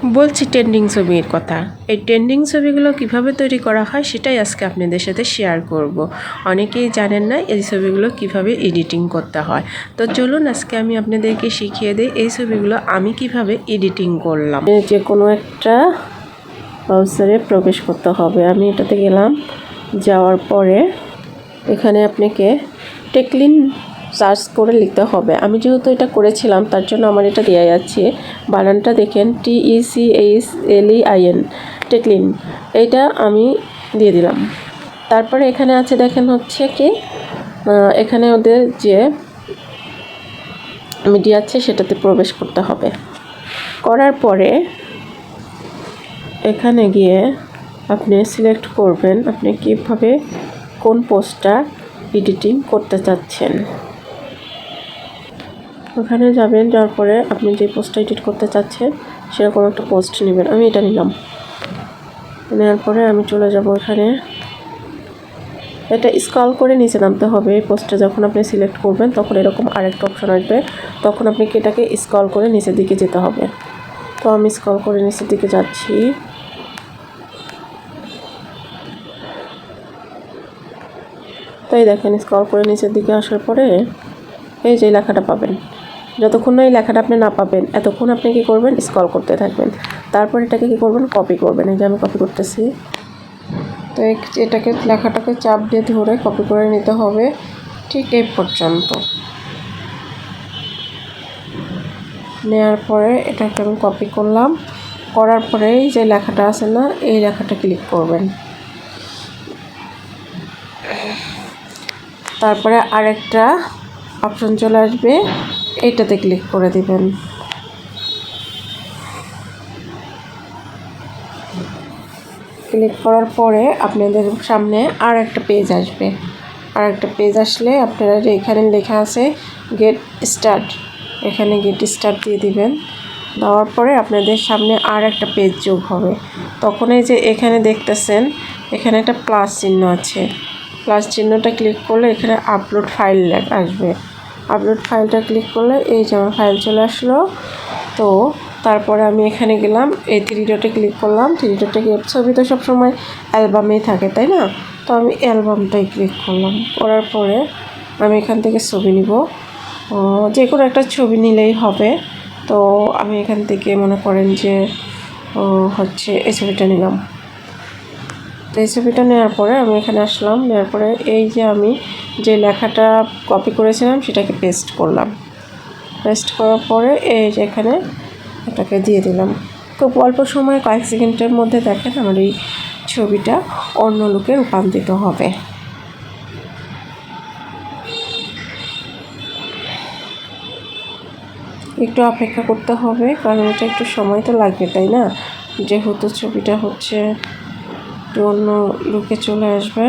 বলছি ট্রেন্ডিং ছবির কথা। এই ট্রেন্ডিং ছবিগুলো কিভাবে তৈরি করা হয় সেটাই আজকে আপনাদের সাথে শেয়ার করব। অনেকেই জানেন না এই ছবিগুলো কিভাবে এডিটিং করতে হয়। তো চলুন আজকে আমি আপনাদেরকে শিখিয়ে দিই এই ছবিগুলো আমি কিভাবে এডিটিং করলাম। যে কোনো একটা ব্রাউজারে প্রবেশ করতে হবে। আমি এটাতে গেলাম, যাওয়ার পরে এখানে আপনাকে টেকলিন সার্চ করে লিখতে হবে। আমি যেহেতু এটা করেছিলাম তার জন্য আমার এটা দেওয়া যাচ্ছে। বানানটা দেখেন TECHLEIN, টেকলিন, এইটা আমি দিয়ে দিলাম। তারপরে এখানে আছে দেখেন হচ্ছে কি এখানে ওদের যে মিডিয়া আছে সেটাতে প্রবেশ করতে হবে। করার পরে এখানে গিয়ে আপনি সিলেক্ট করবেন আপনি কীভাবে কোন পোস্টটা এডিটিং করতে চাচ্ছেন। ওখানে যাবেন, যাওয়ার পরে আপনি যে পোস্টটা এডিট করতে চাচ্ছেন সেরকম একটা পোস্ট নেবেন। আমি এটা নিলাম। নেওয়ার পরে আমি চলে যাব এখানে। এটা স্ক্রল করে নিচে নামতে হবে। এই পোস্টটা যখন আপনি সিলেক্ট করবেন তখন এরকম আরেকটা অপশন আসবে, তখন আপনি এটাকে স্ক্রল করে নিচের দিকে যেতে হবে। তো আমি স্ক্রল করে নিচের দিকে যাচ্ছি। তাই দেখেন স্ক্রল করে নিচের দিকে আসার পরে এই যে লেখাটা পাবেন। যতক্ষণ না এই লেখাটা আপনি না পাবেন এতক্ষণ আপনি কী করবেন, স্ক্রল করতে থাকবেন। তারপর এটাকে কী করবেন, কপি করবেন। এই যে আমি কপি করতেছি। তো এটাকে লেখাটাকে চাপ দিয়ে ধরে কপি করে নিতে হবে ঠিক এই পর্যন্ত। নেওয়ার পরে এটাকে আমি কপি করলাম। করার পরে এই যে লেখাটা আছে না, এই লেখাটা ক্লিক করবেন। তারপরে আরেকটা অপশন চলে আসবে, এইটাতে ক্লিক করে দিবেন। ক্লিক করার পরে আপনাদের সামনে আর একটা পেজ আসবে। আর একটা পেজ আসলে আপনারা যে এখানে লেখা আছে গেট স্টার্ট, এখানে গেট স্টার্ট দিয়ে দিবেন। দেওয়ার পরে আপনাদের সামনে আর একটা পেজ যোগ হবে। তখন এই যে এখানে দেখতেছেন এখানে একটা প্লাস চিহ্ন আছে। প্লাস চিহ্নটা ক্লিক করলে এখানে আপলোড ফাইল আসবে। আপলোড ফাইলটা ক্লিক করলে এই যে আমার ফাইল চলে আসলো। তো তারপরে আমি এখানে গেলাম, এই 3 ডটে ক্লিক করলাম। 3 ডটে ছবি তো সবসময় অ্যালবামেই থাকে, তাই না? তো আমি অ্যালবামটাই ক্লিক করলাম। করার পরে আমি এখান থেকে ছবি নিব, যে কোনো একটা ছবি নিলেই হবে। তো আমি এখান থেকে মনে করেন যে হচ্ছে এই ছবিটা নিলাম। তো এই ছবিটা নেওয়ার পরে আমি এখানে আসলাম। নেওয়ার পরে এই যে আমি যে লেখাটা কপি করেছিলাম সেটাকে পেস্ট করলাম। পেস্ট করার পরে এই যে এখানে এটাকে দিয়ে দিলাম। খুব অল্প সময় কয়েক সেকেন্ডের মধ্যে দেখেন আমার এই ছবিটা অন্য লুকে রূপান্তরিত হবে। একটু অপেক্ষা করতে হবে কারণ এটা একটু সময় তো লাগবে, তাই না? যেহেতু ছবিটা হচ্ছে একটু অন্য লুকে চলে আসবে।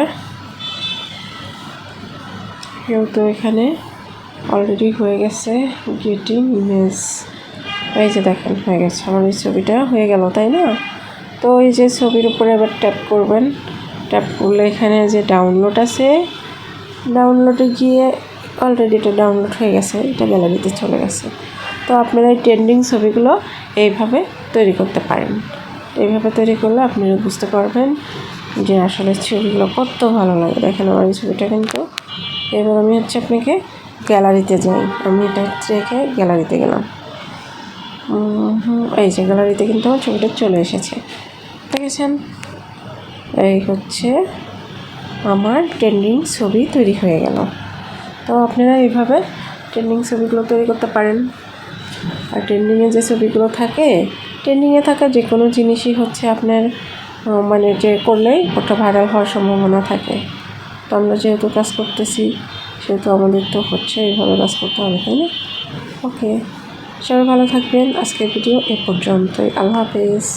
যেহেতু এখানে অলরেডি হয়ে গেছে গেটিং ইমেজ। এই যে দেখেন হয়ে গেছে, আমার এই ছবিটা হয়ে গেল, তাই না? তো এই যে ছবির উপরে আবার ট্যাপ করবেন। ট্যাপ করলে এখানে যে ডাউনলোড আছে, ডাউনলোডে গিয়ে অলরেডি এটা ডাউনলোড হয়ে গেছে, এটা গ্যালারিতে চলে গেছে। তো আপনারা এই ট্রেন্ডিং ছবিগুলো এইভাবে তৈরি করতে পারেন। এইভাবে তৈরি করলে আপনারা বুঝতে পারবেন যে আসলে ছবিগুলো কত ভালো লাগে। দেখেন আমার এই ছবিটা কিন্তু। এবার আমি হচ্ছে আপনাকে গ্যালারিতে যাই। আমি এটা রেখে গ্যালারিতে গেলাম। এই যে গ্যালারিতে কিন্তু আমার ছবিটা চলে এসেছে, দেখেছেন? এই হচ্ছে আমার ট্রেন্ডিং ছবি তৈরি হয়ে গেল। তো আপনারা এইভাবে ট্রেন্ডিং ছবিগুলো তৈরি করতে পারেন। আর ট্রেন্ডিংয়ে যে ছবিগুলো থাকে, ট্রেন্ডিংয়ে থাকা যে কোনো জিনিসই হচ্ছে আপনার মানে যে করলেই ওটা ভাইরাল হওয়ার সম্ভাবনা থাকে। তো আমরা যেহেতু কাজ করতেছি সেহেতু আমাদের তো হচ্ছে এইভাবে কাজ করতে হবে, তাই না? ওকে, সবাই ভালো থাকবেন। আজকের ভিডিও এ পর্যন্তই। আল্লাহ হাফেজ।